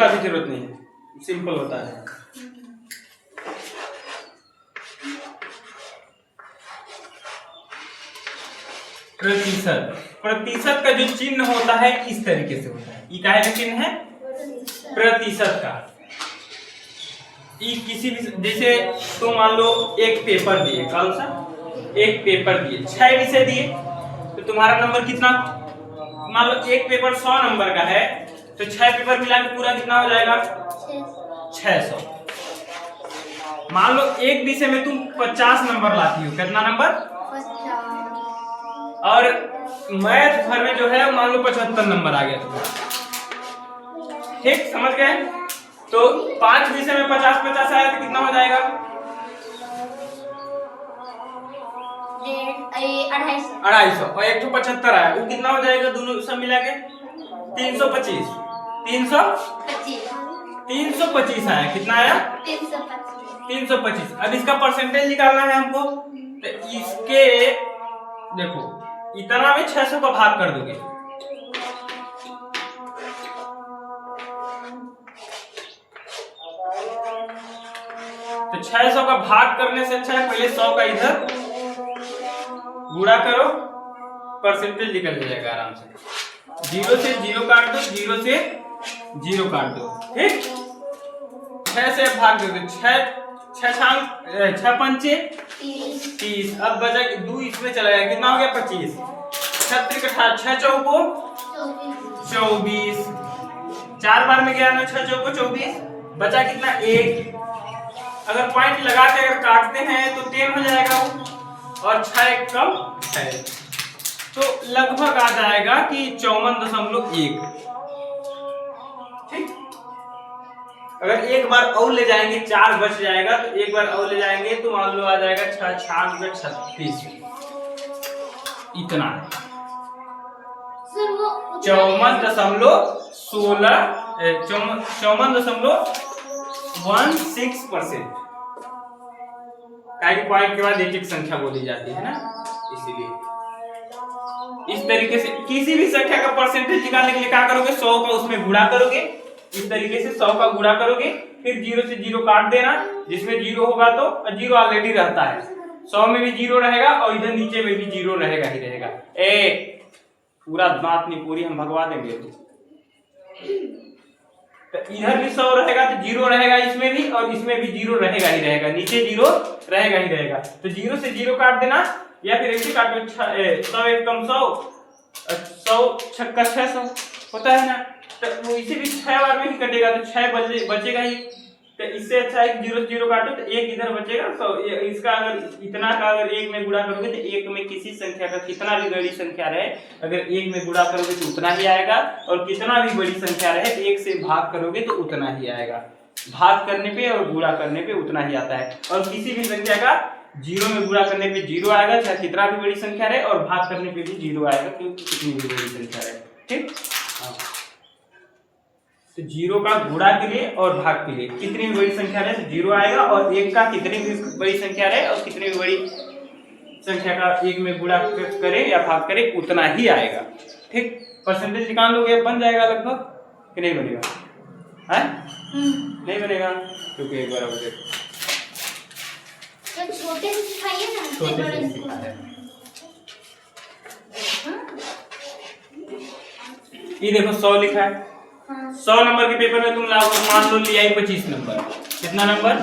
का भी जरूरत नहीं है, सिंपल होता है। प्रतिशत, प्रतिशत का जो चिन्ह होता है इस तरीके से होता है। ये क्या है चिन्ह है? प्रतिशत का। ये किसी भी, जैसे तुम मान लो एक पेपर दिए, कौन सा एक पेपर दिए, 6 विषय दिए, तो तुम्हारा नंबर कितना, मान लो एक पेपर 100 नंबर का है, तो 6 पेपर मिला के पूरा कितना हो जाएगा? 600। मान लो एक विषय में तुम 50 नंबर लाती हो, कितना नंबर? 50। और मैथ भर में जो है मान लो 75 नंबर आ गया तुम्हारा, ठीक, समझ गए? तो 5 विषय में 50-50 आया तो कितना हो जाएगा? 250। और एक तो 75 आया, वो कितना हो जाएगा दोनों सब मिला के? 325। 325 आया। कितना आया? 325। अब इसका परसेंटेज निकालना है हमको, तो इसके देखो इतना में 600 का भाग कर दोगे, तो 600 का भाग करने से अच्छा है पहले 100 का इधर गुणा करो, परसेंटेज निकल जाएगा आराम से। 0 से 0 काट दो, 0 से 0 काट दो, ठीक। 6 से भाग दो, 6 पंचे 30। अब बचा 2 इसमें चला गया, कितना हो गया? 25। 6 चौको 24। 4 बार में गया ना, 6 चौको 24, बचा कितना? 1। अगर पॉइंट लगा के अगर काटते हैं तो 10 हो जाएगा वो, और 6 कम है, तो लगभग आ जाएगा कि 54.1, ठीक। अगर एक बार और ले जाएंगे 4 बच जाएगा, तो एक बार और ले जाएंगे तो मान लो आ जाएगा 6×36, इतना 54.16%। पॉइंट के बाद एक संख्या बोली जाती है ना, इसीलिए इस तरीके से किसी भी संख्या का परसेंटेज निकालने के लिए क्या करोगे? 100 का उसमें गुणा करोगे, इस तरीके से 100 का गुणा करोगे, फिर 0 से 0 काट देना, जिसमें 0 होगा तो 0 ऑलरेडी रहता है, 100 में भी 0 रहेगा और इधर नीचे में भी 0 रहेगा ही रहेगा। पूरा दांत नहीं पूरी हम भगवा देंगे, तो इधर भी 100 रहेगा तो 0 रहेगा इसमें भी, और इसमें भी 0 रहेगा ही रहेगा, नीचे 0 रहेगा ही रहेगा, तो 0 से 0 काट देना, या फिर ऐसे काटो 100 एक कम 100, 100 छक्का 600 होता है ना, तो वो इसे भी 6 बार में ही कटेगा, तो 6 बचेगा ही, तो इससे अच्छा है 0 से 0 काटो तो 1 इधर बचेगा। तो इसका अगर इतना का अगर 1 में गुणा करोगे तो 1 में किसी संख्या का कितना भी बड़ी संख्या रहे, अगर 1 में गुणा करोगे तो उतना ही आएगा, और कितना भी बड़ी संख्या रहे 1 से भाग करोगे तो उतना ही आएगा। भाग करने पे और गुणा करने पे उतना ही आता है, और किसी भी संख्या का 0 में गुणा करने पे 0 आएगा, चाहे कितना भी बड़ी संख्या रहे, और भाग करने पे भी 0 आएगा, क्योंकि कितनी भी बड़ी संख्या रहे, ठीक। तो 0 का गुणा के लिए और भाग के लिए कितनी भी बड़ी संख्या रहे तो 0 आएगा, और 1 का कितनी भी बड़ी संख्या रहे और कितनी भी बड़ी संख्या का 1 में गुणा करे या भाग करे उतना ही आएगा, ठीक। परसेंटेज निकाल लोगे, बन जाएगा लगभग, कि नहीं बनेगा? है नहीं बनेगा, क्योंकि एक बार छोटे से सिखाइए ना, छोटे से सिखाया। ये देखो 100 लिखा है, 100 नंबर के पेपर में तुम मान लो लिया 25 नंबर, कितना नंबर?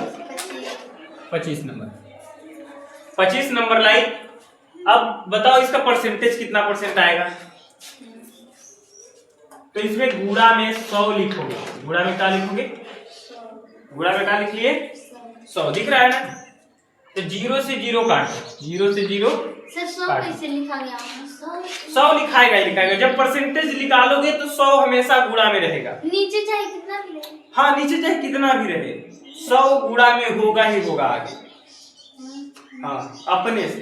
25 नंबर, 25 नंबर लाई। अब बताओ इसका परसेंटेज कितना परसेंट आएगा? तो इसमें गुणा में 100 लिखोगे, गुणा में क्या लिखोगे? गुणा में क्या लिख लिए? 100 दिख रहा है ना, तो 0 से 0 काट, 0 से 0 कैसे लिखा गया? 100 लिखाएगा ही लिखाएगा। जब परसेंटेज निकालोगे तो 100 हमेशा गुणा में रहेगा, नीचे चाहे कितना भी रहे। हाँ नीचे चाहे कितना भी रहे, 100 गुणा में होगा ही होगा आगे, हाँ अपने से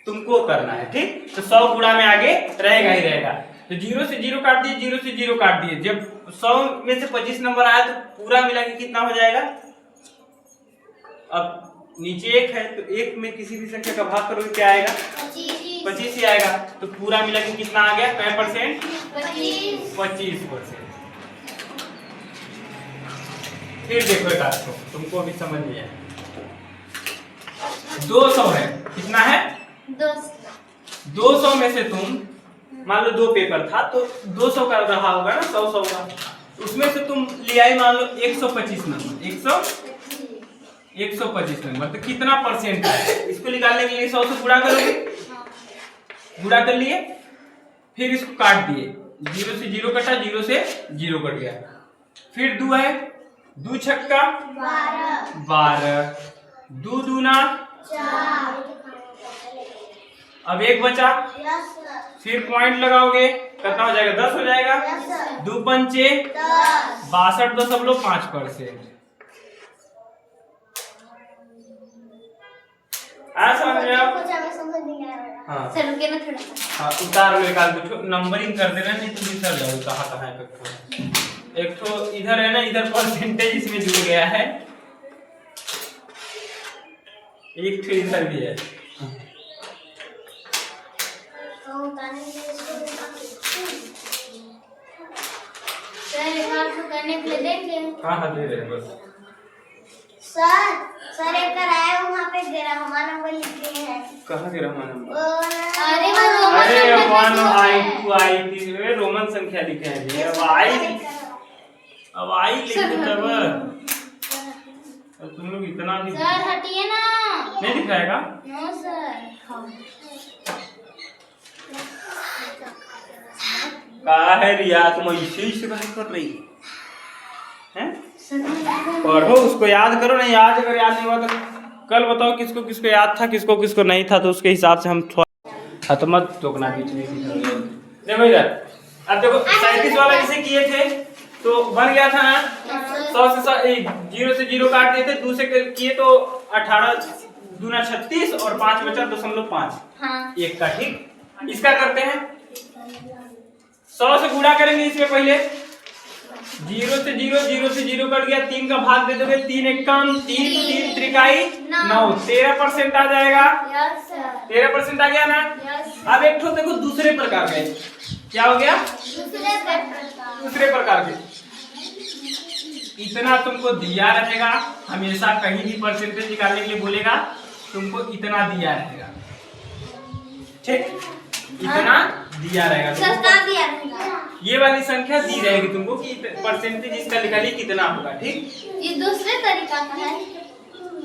तुमको करना है, ठीक। तो 100 गुणा में आगे रहेगा ही रहेगा। तो 0 से 0 काट दिए, 0 से 0 काट दिए, जब 100 में से 25 नंबर आया तो पूरा मिला के कितना हो जाएगा? अब नीचे 1 है तो 1 में किसी भी संख्या का भाग करोगे क्या आएगा? 25 ही आएगा, तो पूरा मिला के कितना आ गया? क्या परसेंट? 25%। फिर देखो एक आध को, तुमको अभी समझ नहीं आया। 200 है, कितना है? 200 में से तुम मान लो 2 पेपर था तो 200 का रहा होगा ना, 100 का, उसमें से तुम लिया ही मान लो 125 नंबर, 125 नंबर, तो कितना परसेंट है इसको निकालने के लिए 100 से गुणा करोगे, गुणा कर लिए, फिर इसको काट दिए, 0 से 0 कटा, 0 से 0 कट गया, फिर 2 है, 2 छक्का 12, 2 दूना 4, अब 1 बचा, फिर पॉइंट लगाओगे, कितना हो जाएगा? 10 हो जाएगा, 2 पंचे 62.5%। समझ में आओ? हाँ सर रुके ना थोड़ा सा। हाँ, उतार लो, एक आध कुछ नंबरिंग कर देना, नहीं तो बिसर जाओ कहाँ कहाँ है। एक तो इधर है ना, इधर परसेंटेज इसमें जुड़ गया है, एक तो इधर भी है। सर एक बार तो करने के लिए देंगे। हाँ हाँ दे रहे हैं बस। सर एक कर आया वहाँ पे दे रहा, हमारा नंबर लिखे हैं। कहाँ गिरा हमारा नंबर? अरे अरे 1 I 2 I 3 रोमन संख्या लिखे हैं जी। अब आई लिख तब तुम लोग इतना नहीं। सर हटिए ना। नहीं दिखाएगा? No sir. कहा है रिया, तुम ऐसे ही कर रही हैं? पढ़ो, उसको याद करो, नहीं याद, अगर याद नहीं हुआ तो कल बताओ किसको किसको याद था, किसको किसको नहीं था, तो उसके हिसाब से हम थोड़ा तो मत टोकना बीच में। देखो इधर, अब देखो 37 वाला जैसे किए थे तो बन गया था ना, 100 से 0 से 0 काट दिए थे, 2 से किए तो 18 दूना 36 और 5 बचा 2.5। हाँ। एक का, ठीक। इसका करते हैं, 100 से गुणा करेंगे इसमें पहले, 0 से 0, 0 से 0 कट गया, 3 का भाग दे दोगे, 3 एकम 3, 3 त्रिकाई 9, 13% आ जाएगा। 13% आ गया ना। अब एक ठो देखो दूसरे प्रकार के, क्या हो गया? दूसरे प्रकार के, इतना तुमको दिया रहेगा, हमेशा कहीं भी परसेंटेज निकालने के लिए बोलेगा तुमको इतना दिया रहेगा, ठीक, इतना दिया रहेगा तुमको, ये वाली संख्या दी रहेगी तुमको कि परसेंटेज इसका निकालिए कितना होगा, ठीक। ये दूसरे तरीका का है,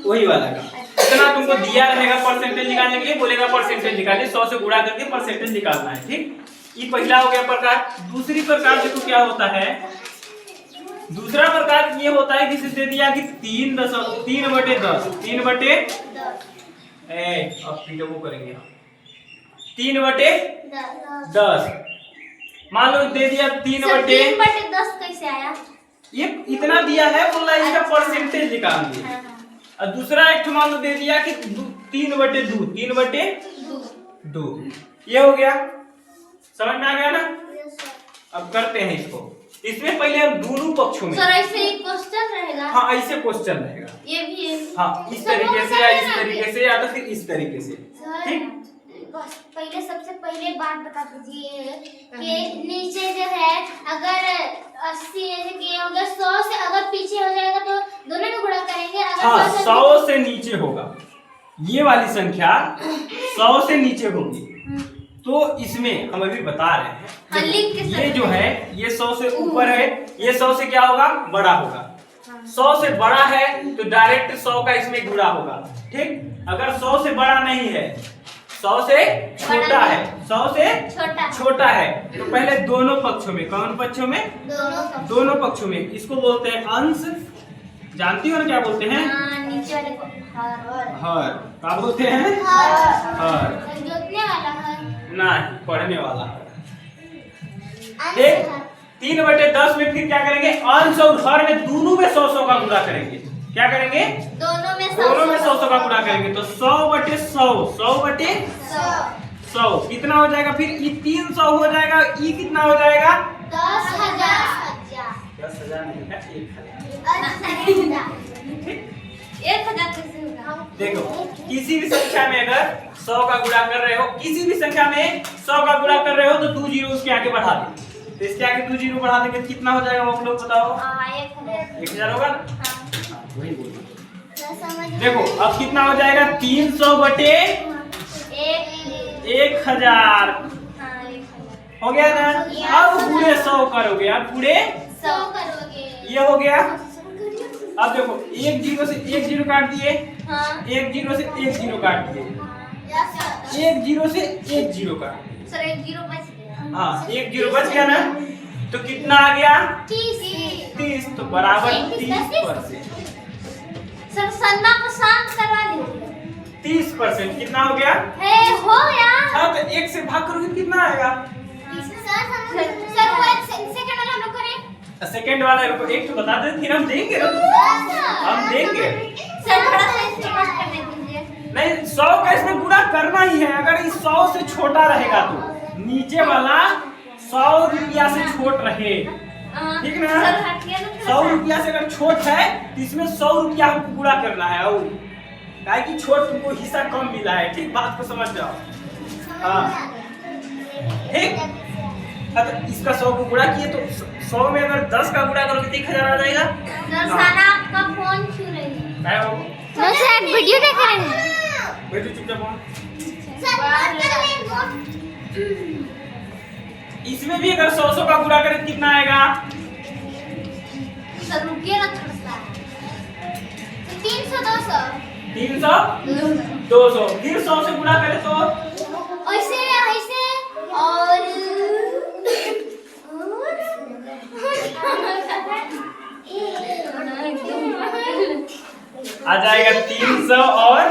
वही वाला का, इतना तुमको दिया रहेगा परसेंटेज निकालने के लिए, बोलेगा परसेंटेज निकालिए, 100 से गुणा करके परसेंटेज निकालना है, ठीक। ये पहला हो गया प्रकार। दूसरी प्रकार देखो क्या होता है, दूसरा प्रकार ये होता है कि दे दिया कि 3/10, अब वो करेंगे 3/10, मान लो दे दिया 3/10 कैसे आया? ये इतना दिया है, बोला इसका परसेंटेज निकाल दिया। और दूसरा एक मान लो दे दिया कि 3/2, ये हो गया, समझ में आ गया ना। अब करते हैं इसको, इसमें पहले हम दोनों पक्षों में, सर ऐसे ही क्वेश्चन रहेगा। हाँ ऐसे क्वेश्चन रहेगा, ये भी है। हाँ इस तरीके से या इस तरीके से या तो फिर इस तरीके से, ठीक। पहले सबसे पहले बात बता दीजिए कि नीचे जो है अगर 80 ऐसे किए हो गया, 100 से अगर पीछे हो जाएगा तो दोनों में गुणा करेंगे। अगर हाँ 100 से नीचे होगा, ये वाली संख्या 100 से नीचे होगी तो इसमें हम अभी बता रहे हैं, ये जो है ये 100 से ऊपर है, ये 100 से क्या होगा? बड़ा होगा। 100 से बड़ा है तो डायरेक्ट 100 का इसमें गुणा होगा, ठीक। अगर 100 से बड़ा नहीं है, 100 से छोटा है, 100 से छोटा है, तो पहले दोनों पक्षों में, कौन पक्षों में? दोनों पक्षों में, इसको बोलते हैं अंश। जानती हो ना क्या बोलते हैं? नीचे वाले को हर। क्या बोलते हैं? हर। जोतने वाला हर नहीं, पढ़ने वाला हर। ठीक। 3/10 में फिर क्या करेंगे? अंश और हर में दोनों में 100 का गुणा करेंगे। क्या करेंगे? दोनों में 100 का गुणा करेंगे तो 100/100 कितना हो जाएगा? फिर ये 300 हो जाएगा, ये कितना हो जाएगा? 10,000 नहीं है, 1,000 कैसे होगा? देखो किसी भी संख्या में अगर 100 का गुणा कर रहे हो, किसी भी संख्या में 100 का गुणा कर रहे हो तो 2 जीरो उसके आगे बढ़ा दे, तो इसके आगे 2 जीरो बढ़ा देंगे कितना हो जाएगा? वो लोग बताओ। 1,000 1000 होगा ना? वही बोलो। समझ देखो अब कितना हो जाएगा 300 बटे 1000 हो गया ना। अब पूरे 100 करोगे, अब पूरे 100 करोगे। ये हो गया। अब देखो एक जीरो से एक जीरो काट दिए, हाँ। एक जीरो से एक जीरो काट दिए, एक जीरो से एक जीरो काट दिए। सर एक जीरो बच गया। हाँ एक जीरो बच गया ना, तो कितना आ गया 30, तो बराबर 30%। सर सन्ना को शांत करवा दीजिए। 30% कितना हो गया? हो गया। हाँ तो एक से भाग करोगे कितना आएगा? सर वो सेकंड वाला हम लोग करें। सेकंड वाला रुको एक तो बता दे, फिर हम देंगे ना, हम देंगे। सर थोड़ा सा स्टेटस करने दीजिए। नहीं 100 का इसमें गुणा करना ही है। अगर इस 100 से छोटा रहेगा तो नीचे वाला 100 रुपया से छोट रहे, ठीक ना? सर हट गया ना 100 रुपया से अगर छोट है तो इसमें 100 रुपया हमको गुणा करना है। और काहे कि छोट तुमको हिस्सा कम मिला है, ठीक बात को समझ जाओ। हाँ ठीक। हाँ तो इसका 100 को गुणा किए तो 100 में अगर 10 का गुणा करोगे तो 1000 आ जाएगा। सर साना आपका फोन छू रही है। काय हो? नो सर वीडियो देख रहे हैं। बैठो चुपचाप हो। इसमें भी अगर 100 का गुणा करें तो कितना आएगा? सर रुकिए ना थोड़ा सा। 300 200 300 200 फिर 100 से गुणा करें तो ऐसे ऐसे और आ जाएगा 300 और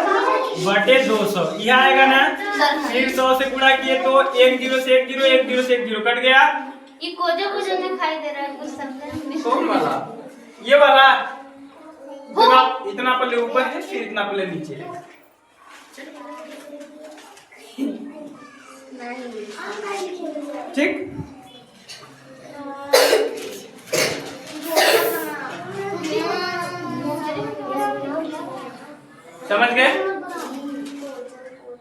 बटे 200 यह आएगा ना। फिर 100 से गुणा किए तो एक जीरो से एक जीरो, एक जीरो से एक जीरो कट गया। ये कोजो कोजो दिखाई दे रहा है कुछ समझ में। कौन वाला? ये वाला इतना पहले ऊपर है, फिर इतना पहले नीचे है। ठीक। समझ गए?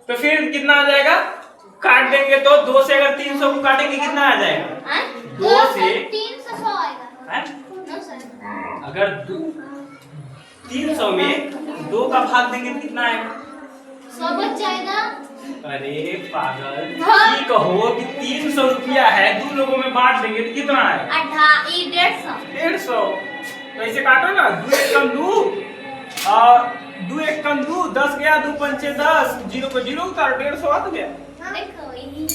तो फिर कितना आ जाएगा? काट देंगे तो 2 से अगर 300 को काटेंगे कितना आ जाएगा? 2 से 300 आएगा। है? नो सर अगर 300 में 2 का भाग देंगे तो कितना आएगा? 100 बच जाएगा। अरे पागल, ये कहो कि 300 रुपया है, 2 लोगों में बांट देंगे तो कितना आएगा? 150 तो ऐसे काटो ना, 2 एक कम 2 और 2 एक कम 2, 10 गया, 2 पंचे 10, 0 को 0 उतार, 150 आ तो गया। देखो यही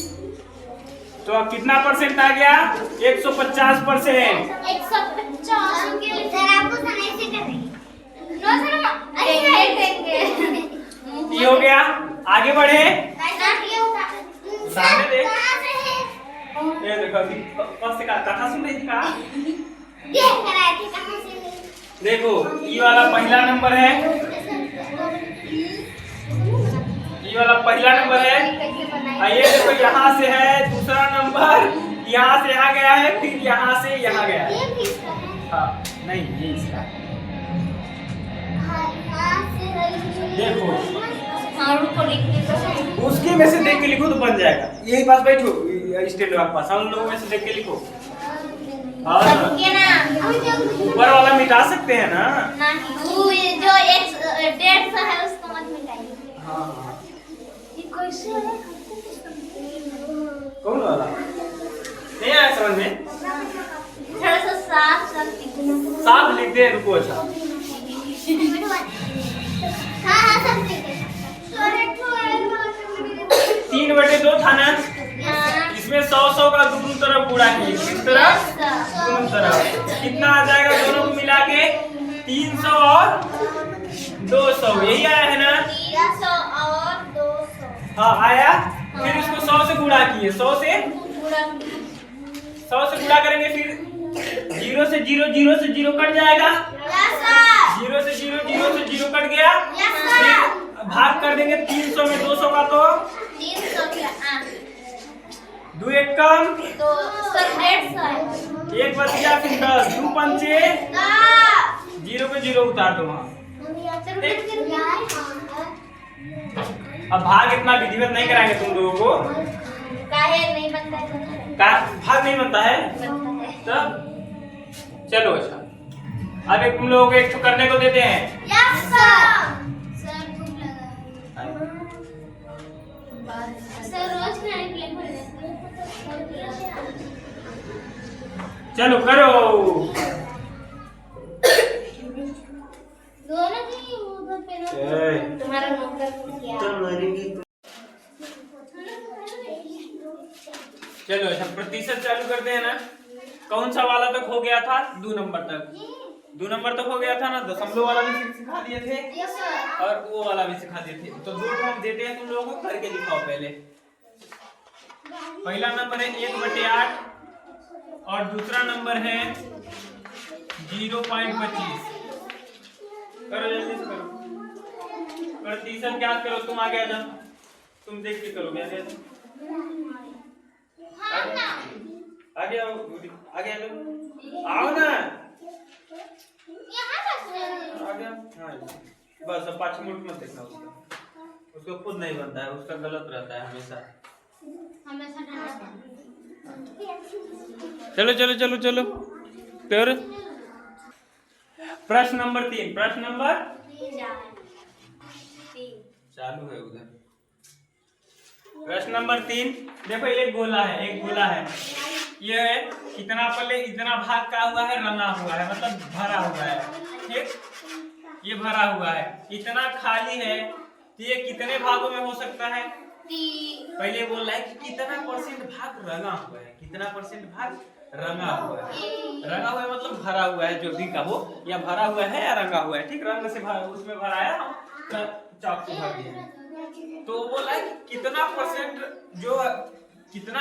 तो अब कितना परसेंट आ गया? 150%। 150 के लिए सर आपको समय से करेंगे। नो सर ऐसे देंगे। ये हो गया। आगे बढ़े, सामने देख। ये देखो कब से कथा सुन रही थी का? देखो ये वाला पहला नंबर है, ये वाला पहला नंबर है। ये देखो यहाँ से है दूसरा नंबर, यहाँ से यहाँ गया है, फिर यहाँ से यहाँ गया है। हाँ नहीं ये इसका देखो, उसके में से देख के लिखो तो बन जाएगा। यही पास बैठो स्टेट के पास, हम लोगों में से देख के लिखो। हाँ ऊपर वाला मिटा सकते हैं ना? जो 150 है उसको मत मिटाइए। हाँ ये कैसे है? कौन वाला नहीं आया समझ में? थोड़ा सा साफ लिखना। साफ लिख दे, रुको। अच्छा हाँ सब ठीक है। 3/2 था ना, इसमें 100 का दोनों तरफ गुणा किए, किस तरफ? दोनों तरफ। कितना आ जाएगा दोनों को मिला के? 300 और 200 यही आया है ना? 300 और 200 हाँ आया। फिर इसको 100 से गुणा किए, 100 से गुणा करेंगे, फिर 0 से 0, 0 से 0 कट जाएगा। 0 से 0, 0 से 0 कट गया। फिर भाग कर देंगे 300 में 200 का तो 300 क्या? 2 एक कम तो सर 150 1 बच गया, फिर 10, 2 पंचे 0 पे 0 उतार दो वहाँ। अब भाग इतना विधिवत नहीं कराएंगे तुम लोगों को। काहे नहीं बनता है? भाग नहीं बनता है बनता है। तब चलो। अच्छा अब एक तुम लोगों को एक ठो करने को देते हैं। Yes sir. सर भूख लगा है। सर रोज खाने के लिए बोल रहे हैं। चलो करो। दोनों की उधर पे ना तुम्हारा नौकर किया। चलो अच्छा प्रतिशत चालू करते हैं ना। कौन सा वाला तक हो गया था? 2 नंबर तक। 2 नंबर तक हो गया था ना। दशमलव वाला भी सिखा दिए थे यस सर। और वो वाला भी सिखा दिए थे। तो 2 हम देते हैं तुम लोगों को, करके दिखाओ पहले। पहला नंबर है 1/8 और दूसरा नंबर है 0.25। करो जल्दी से करो। प्रतिशत क्या करो, तुम आगे आ जाओ। तुम देख के करोगे। आगे आगे आओ, आगे आओ ना। यहाँ आगे आओ। हाँ बस, अब 5 मिनट मत देखना उसका। उसको खुद नहीं बनता है, उसका गलत रहता है हमेशा। चलो चलो चलो चलो फिर प्रश्न नंबर 3। प्रश्न नंबर चालू है उधर। प्रश्न नंबर 3 देखो, एक गोला है, एक गोला है। ये है कितना, पहले इतना भाग का हुआ है, रंगा हुआ है, मतलब भरा हुआ है। ठीक, ये भरा हुआ है, इतना खाली है। तो ये कितने भागों में हो सकता है? पहले बोल रहा है कि कितना % भाग रंगा हुआ है, कितना % भाग रंगा हुआ है। रंगा हुआ है मतलब भरा हुआ है, जो भी कहो, या भरा हुआ है या रंगा हुआ है। ठीक, रंग से उसमें भराया, चाक से भर दिया। तो बोला है कि कितना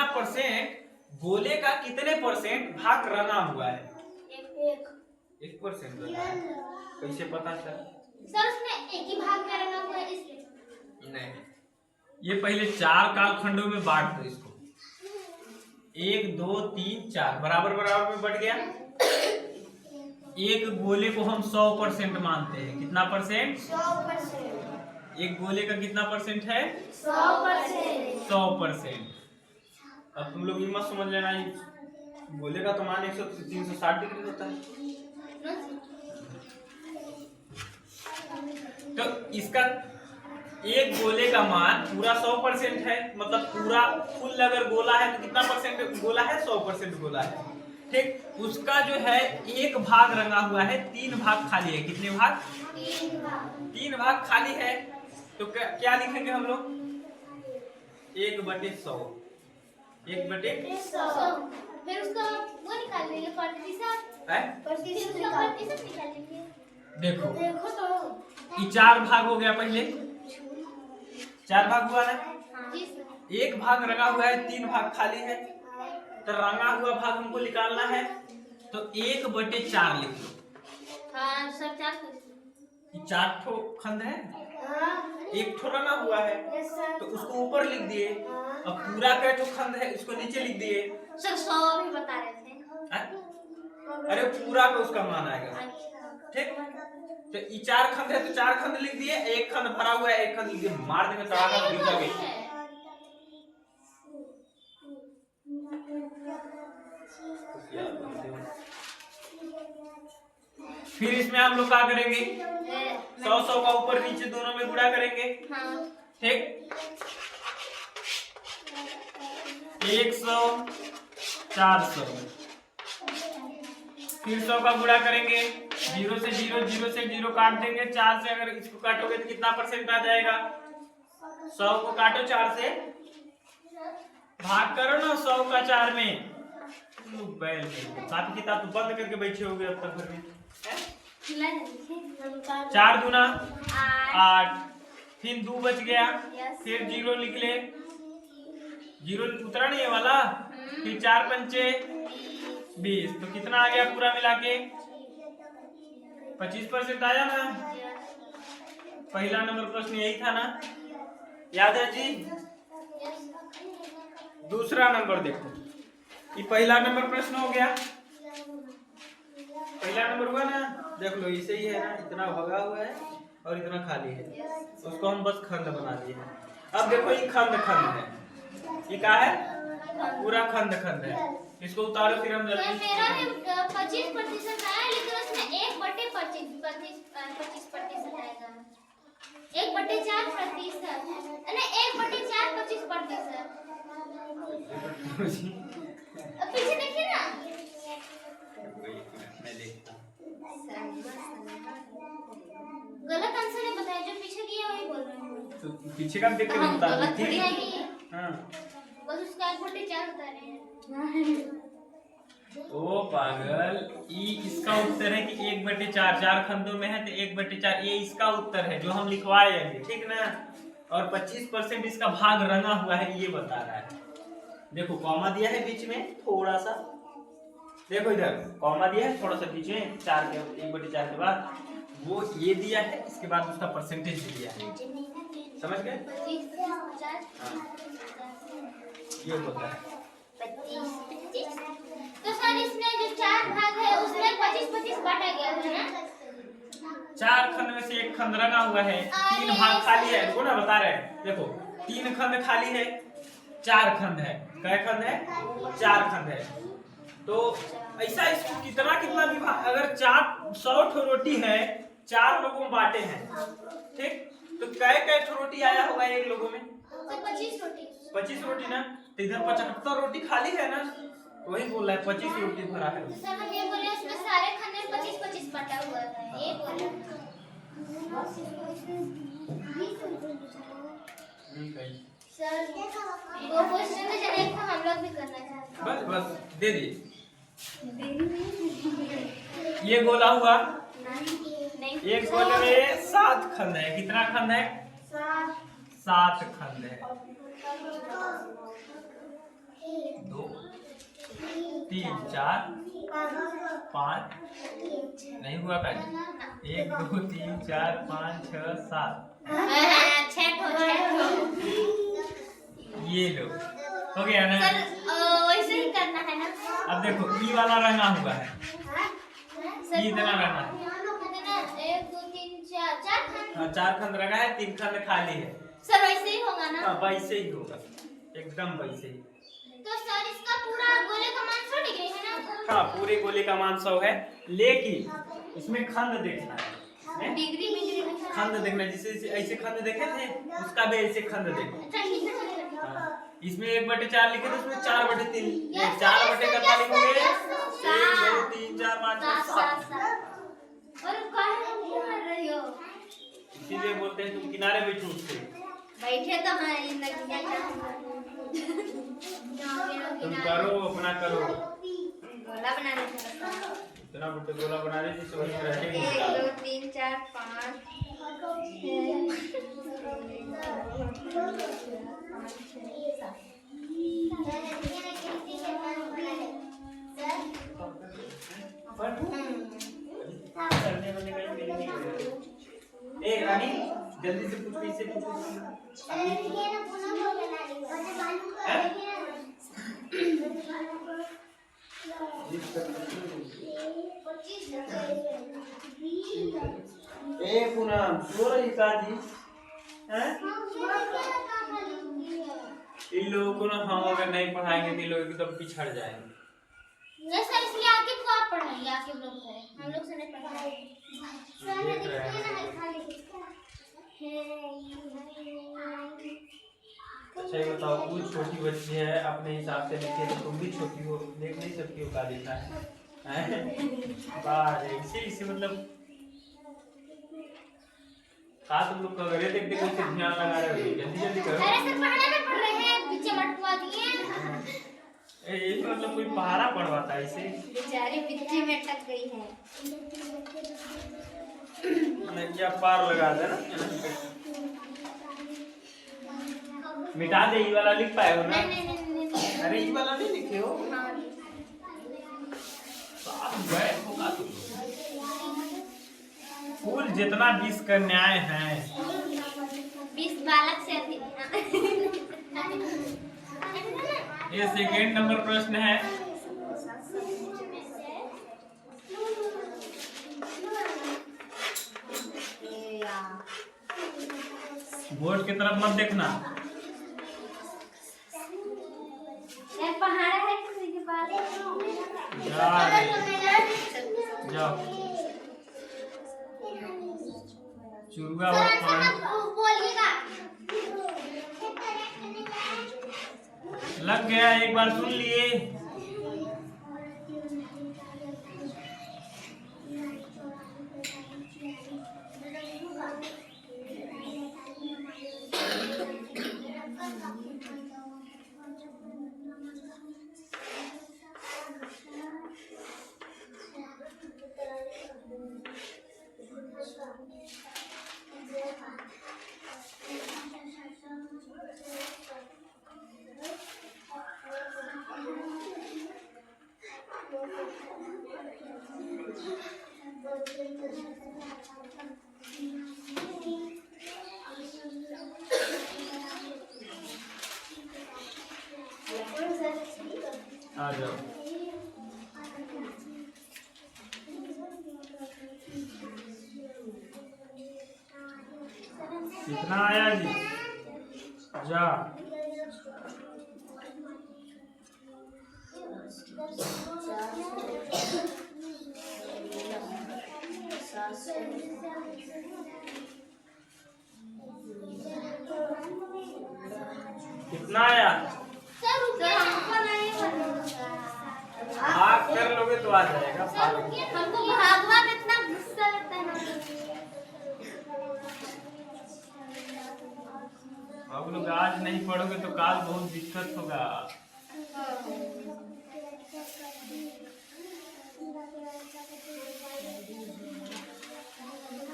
% गोले का कितने % भाग रंगा हुआ है? 1% रंगा है। कैसे पता चला? सर उसमें एक ही भाग का रंगा हुआ है इसलिए। नहीं, ये पहले 4 कालखंडों में बांट दो इसको। 1 2 3 4 बराबर बराबर में बढ़ गया। एक गोले को हम 100% मानते हैं। कितना %? 100%। एक गोले का कितना % है? 100%। 100%। अब तुम लोग ये मत समझ लेना गोले का तो मान 360 डिग्री होता है। तो इसका एक गोले का मान पूरा 100% है, मतलब पूरा फुल अगर गोला है तो कितना % गोला है? 100% गोला है। ठीक, उसका जो है एक भाग रंगा हुआ है, 3 भाग खाली है। कितने भाग? 3 भाग खाली है। तो क्या लिखेंगे हम लोग? 1/100। 1/100। फिर उसका वो निकाल लेंगे, प्रतिशत निकाल लेंगे। देखो तो ये 4 भाग हो गया। पहले 4 भाग हुआ ना। एक भाग रंगा हुआ है, 3 भाग खाली है। तो रंगा हुआ भाग हमको निकालना है, तो 1/4 लिख लो। हाँ सब 4 ठो खंड है, एक ठो रंगा हुआ है, तो उसको ऊपर लिख दिए। अब पूरा का ठो खंड है, इसको नीचे लिख दिए। सर 100 भी बता रहे थे। अरे पूरा का उसका मान आएगा। ठीक, तो ये 4 खंड है तो 4 खंड लिख दिए। एक खंड भरा हुआ है, एक खंड लिख दिए। मार देंगे तड़ाका, गिर जाओगे। फिर इसमें हम लोग क्या करेंगे? 100 का ऊपर नीचे दोनों में गुणा करेंगे। ठीक, 100 400। फिर 100 का गुणा करेंगे। 0 से 0, 0 से 0 काट देंगे। 4 से अगर इसको काटोगे तो कितना % आ जाएगा? 100 को काटो 4 से, भाग करो ना 100 का 4 में। कापी किताब तो बंद करके बैठे होगे अब तक घर में। 4 दूना 8, फिर 2 बच गया, फिर 0 लिख ले। 0 उतरा नहीं है वाला। फिर 4 पंचे 20, तो कितना आ गया पूरा मिला के? 25% आया ना। पहला नंबर प्रश्न यही था ना, याद है जी? दूसरा नंबर देखो, ये पहला नंबर प्रश्न हो गया। पहला नंबर हुआ ना, देख लो इसे ही है ना, इतना भगा हुआ है और इतना खाली है। उसको हम बस खंड बना दिए। अब देखो ये खंड है, ये क्या है? पूरा खंड है। इसको उतारो फिर हम सर जल्दी मेरा भी 25% आया, लेकिन उसमें 1/25% आएगा। 1/4%, नहीं 1/4 25%। अब पीछे देखिए ना। मैं देखता हूँ। गलत आंसर नहीं बताया, जो पीछे दिया वही बोल रहे हैं। तो पीछे का देख के हम बता गलत दी थोड़ी थी। है। हाँ बस उसका 1/4 बता रहे हैं। ओ पागल, इसका उत्तर है कि 1/4, 4 खंडों में है तो 1/4, ये इसका उत्तर है जो हम लिखवाएंगे, ठीक ना। और 25% इसका भाग रंगा हुआ है, ये बता रहा है। देखो कॉमा दिया है बीच में थोड़ा सा, देखो इधर कॉमा दिया है थोड़ा सा बीच में 4 के 1/4 के बाद, वो ये दिया है, इसके बाद उसका परसेंटेज दिया है, समझ गए। 25, 50, ये होता है। 25। तो सर इसमें जो 4 भाग है उसमें 25-25 बांटा गया है ना। 4 खंड में से 1 खंड रंगा हुआ है, 3 भाग खाली है। रुको ना, बता रहे हैं। देखो 3 खंड खाली है, 4 खंड है। कै खंड है? 4 खंड है। तो ऐसा इसको कितना कितना विभाग, अगर 100 ठो रोटी है, 4 लोगों में बांटे हैं, ठीक, तो कै ठो रोटी आया होगा एक लोगों में? तो 25 रोटी। 25 रोटी ना, तो इधर 75 रोटी खाली है ना, वही बोल रहा है 25 रोटी भरा है। तो सर हम ये बोले उसमें सारे खंड में 25-25 बांटा हुआ है, ये बोले। सर वो क्वेश्चन में जरा एक हम लोग भी करना चाहते हैं। बस बस दे दिए। ये गोला हुआ, नहीं एक गोले में 7 खंड है। कितना खंड है? 7 खंड है। 2 3 4 5 नहीं हुआ का? 1 2 3 4 5 6 7। ये लो, हो गया ना। सर वैसे ही करना है ना। अब देखो ई वाला रंगा हुआ है, सर इतना रंगा है। कितना 1 2 3 4 खंड। 4 खंड रंगा है, 3 खंड खाली है। सर वैसे ही होगा ना। हाँ वैसे ही होगा, एकदम वैसे ही। तो सर इसका पूरा गोले का मान 100 डिग्री है ना। हाँ पूरे गोले का मान 100 है, लेकिन इसमें खंड देखना है। डिग्री खंड देखना, जैसे ऐसे खंड देखे थे, उसका भी ऐसे खंड देखो। हाँ, इसमें 1/4 लिखे थे, उसमें 4/3, 4/4 लिखोगे 1 2 3 4 5 6 7। और काहे घूम रही हो? इसीलिए बोलते हैं तुम किनारे बैठो उससे। बैठे तो हैं इन लगी तुम करो अपना करो। गोला बनाने का। इतना बड़ा गोला बना रहे जिससे वही रहेगी। 1 2 3 4 5 चलने वाले कहीं मिल नहीं रहे। ए रानी जल्दी से पूछ, इससे पूछो। ए पूनम सो रही काजी हैं? इन लोगों को ना हम अगर नहीं पढ़ाएंगे तो ये लोग एकदम पिछड़ जाएंगे। नहीं सर, इसलिए आके को आप पढ़ाइए, आके लोग को, हम लोग से नहीं पढ़ाएंगे। देख रहे हैं। अच्छा ये बताओ, कोई छोटी बच्ची है अपने हिसाब से लिखे, तो तुम भी छोटी हो, देख नहीं सकती हो क्या लिखा है? बात ऐसे इसे मतलब कहा तुम लोग कर रहे, देख देख कैसे ध्यान लगा रहे हो, जल्दी जल्दी करो। अरे सर पढ़ाने में पढ़ रहे हैं, पीछे मटकवा दिए। ये मतलब कोई पहाड़ा पढ़वाता है इसे? बेचारी मिट्टी में अटक गई है। क्या पार लगा दे ना, मिटा दे। ये वाला लिख पाए हो ना? नहीं। अरे ये वाला नहीं लिखे हो? साफ बैठ होगा तुम। फूल जितना 20 कन्याएं हैं, 20 बालक से अधिक। ये सेकेंड नंबर प्रश्न है। बोर्ड की तरफ मत देखना। पहाड़ा है किसी के पास। चुरुआ सर और ऐसा पानी मत बोलिएगा। लग गया, एक बार सुन लिए। आ जाओ। कितना आया जी? जा कितना आया? सर रुकिए, हमको नहीं पता। भाग कर लोगे तो आ जाएगा। सर रुकिए, हमको भागवा में इतना गुस्सा लगता है ना। अब लोग आज नहीं पढ़ोगे तो काल बहुत दिक्कत होगा।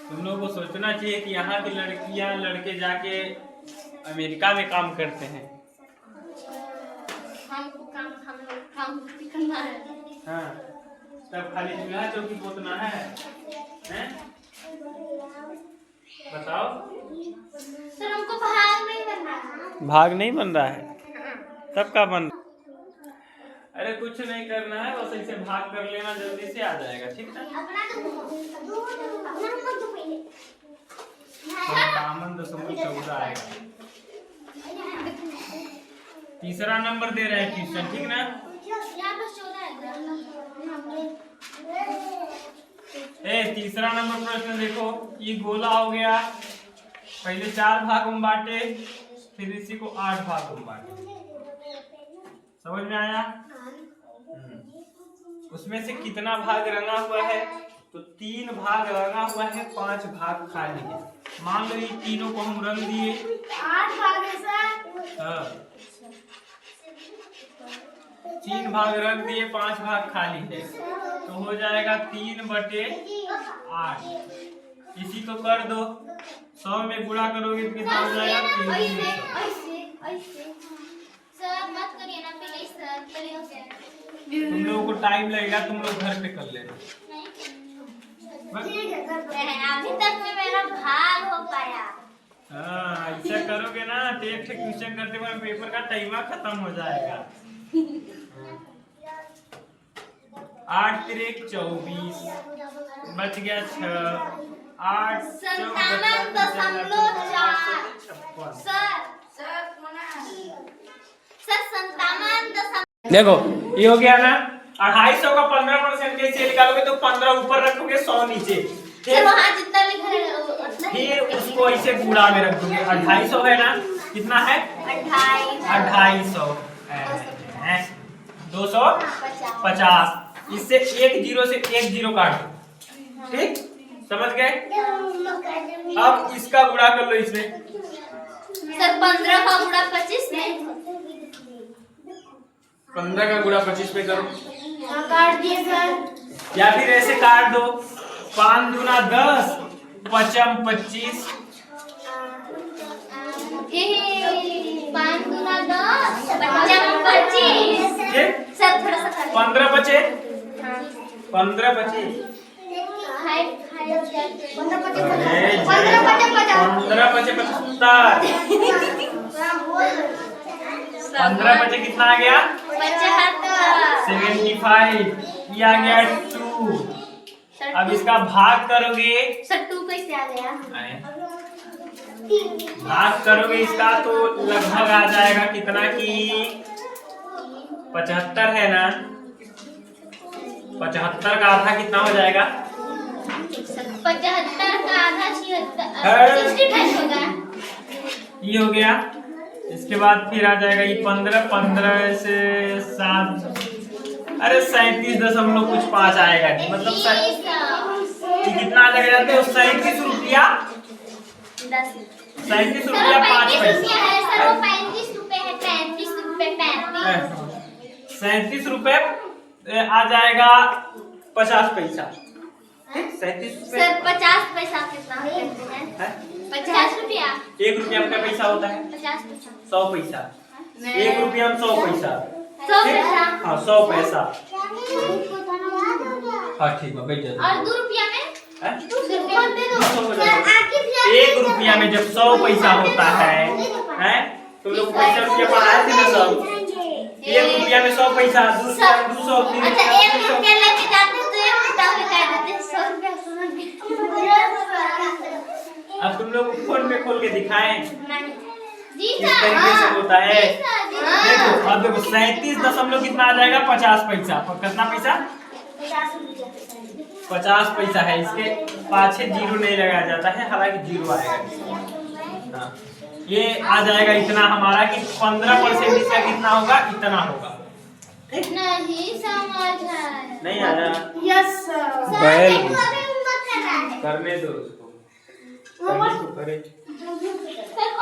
तुम लोगों को सोचना चाहिए कि यहाँ की लड़कियां लड़के जाके अमेरिका में काम करते हैं। हमको हम लोग काम करना है। हाँ, तब खाली चूल्हा चौकी पोतना है, हैं? बताओ। सर हमको भाग नहीं करना है। भाग नहीं बन रहा है, तब का बन? अरे कुछ नहीं करना है, बस ऐसे भाग कर लेना, जल्दी से आ जाएगा। ठीक है, अपना तो पहले कामन 14 आएगा। तीसरा नंबर दे रहे हैं क्वेश्चन, ठीक ना? यहाँ पर 14 है। तीसरा नंबर प्रश्न देखो, ये गोला हो गया, पहले 4 भागों में बांटे, फिर इसी को 8 भागों में बांटे। समझ में आया? उसमें से कितना भाग रंगा हुआ है? तो 3 भाग रंगा हुआ है, 5 भाग खाली है। मान लो ये तीनों को हम रंग दिए, 8 भाग है सर। हाँ, 3 भाग रंग दिए, 5 भाग खाली है, तो हो जाएगा 3/8। इसी को कर दो, 100 में गुणा करोगे तो कितना हो जाएगा? 300। सर मत करिए ना प्लीज सर, पहले हो जाए। तुम लोगों को टाइम लगेगा, तुम लोग घर पे कर लेना। अभी तक में मेरा भाग हो पाया। हाँ, ऐसा करोगे ना तो एक क्वेश्चन करते हुए पेपर का टाइम खत्म हो जाएगा। 8 तिरेक 24, बच गया 6, 8 57.4। सर 57.4। देखो ये हो गया ना। 250 का 15% कैसे निकालोगे? तो 15 ऊपर रखोगे, 100 नीचे, सर वहाँ जितना लिखा है उतना ही। फिर उसको ऐसे गुणा में रख दोगे। 250 है ना, कितना है? 250 250। इससे एक जीरो से एक जीरो काट दो, ठीक? समझ गए? अब इसका गुणा कर लो इसमें। सर 15 का गुणा 25 में। 15 का गुणा 25 में करो, काट दिए सर। या फिर ऐसे काट दो, 5 दूना 10, 5 25। 5 दूना 10, 5 25। सर थोड़ा सा 15 बचे, 15 बचे, 15 बचे 75। 15 बचे कितना आ गया? 75। ये आ गया 2। अब इसका भाग करोगे, सर 2 कैसे आ गया? भाग करोगे इसका तो लगभग आ जाएगा कितना कि 75 है ना। 75 का आधा कितना हो जाएगा? 75 का आधा 76। 65 होगा। ये हो गया। इसके बाद फिर आ जाएगा ये 15, 15 से 7, अरे 37 कुछ 5 आएगा नहीं, मतलब ये कितना आ जाएगा जानते हो? 37 रुपया 37 रुपया 5 पैसे है सर, वो 35 रुपए है, 35 रुपए 35। 37 रुपए आ जाएगा 50 पैसा। 37 रुपए सर 50 पैसा कितना कहते हैं? 50 रुपया। 1 रुपया का पैसा होता है 50 पैसा। 100 पैसा। 1 रुपया में 100 पैसा। 100 पैसा। हाँ 100 पैसा। हाँ ठीक है, बैठ जाओ। और 2 रुपया में? 2 रुपया दे दो। सर 1 रुपया में जब 100 पैसा होता है, हैं? तुम लोग पैसा रुपया पढ़ाए थे ना सब? 1 रुपया में 100 पैसा, 2 रुपया में 200, 3 अच्छा, रुपया 1 में 300। रुपया लेके जाते हो तो 1 रुपया लेके देते हैं, 100 रुपया अब तुम लोग फोन पे खोल के दिखाएं जी इस सर। तरीके से होता है। जी सर। देखो अब देखो 37 दशमलव कितना आ जाएगा? 50 पैसा। कितना पैसा? 50 पैसा है। इसके पाछे जीरो नहीं लगाया जाता है, हालांकि जीरो आएगा। हाँ, ये आ जाएगा इतना हमारा कि 15% इसका कितना होगा? इतना होगा। ठीक? नहीं समझ है। नहीं आया? Yes sir. बैल देखो अभी हिम्मत कर रहा है। करने दो उसको। करे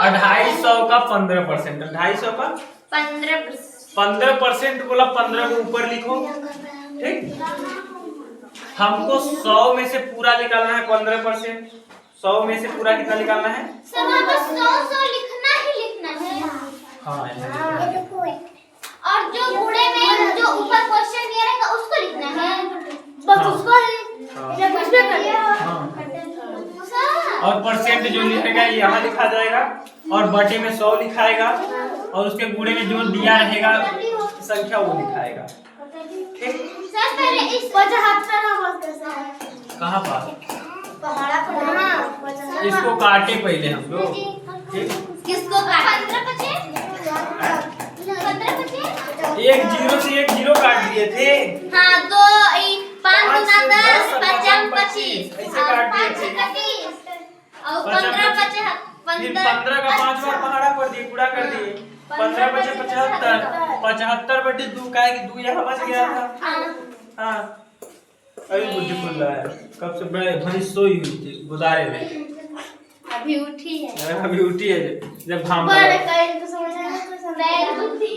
250 का 15%, 250 का 15% बोला, 15 को ऊपर लिखो। ठीक, हमको 100 में से पूरा निकालना है 15%। 100 में से पूरा कितना निकालना है? सर वहाँ पर 100 लिखना ही लिखना है। हाँ, और जो बूढ़े में जो ऊपर क्वेश्चन दिया रहेगा उसको लिखना है, बस हाँ। उसको ही जब कुछ भी कर हाँ। और परसेंट जो लिखेगा यहाँ लिखा जाएगा, और बटे में 100 लिखाएगा, और उसके बूढ़े में जो दिया रहेगा संख्या वो लिखाएगा। ठीक, सर पहले इस 75 कहाँ पास? पहाड़ा पर इसको काटे पहले हम लोग। ठीक, किसको 15 एक जीरो से एक जीरो काट दिए थे। हाँ, 2 5 5 गुना 10 10 55 25 25 ऐसे काट दिए थे। और 15 फिर 15 का 5 बार पहाड़ा कर दिए, पूरा कर दिए। 15 बचे 75, 75 बटे 2 का है कि 2 यहाँ बच गया था। हाँ, अभी बुद्धि खुल रहा है। कब से बड़े भैंस सोई हुई थी गुजारे में, अभी उठी है। अभी उठी है जब घाम बड़े लगा। कहीं तो समझ बैल बुद्धि।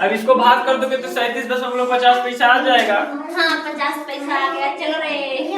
अब इसको भाग कर दोगे तो 37.50 पैसा आ जाएगा। हाँ 50 पैसा आ गया, चलो रे।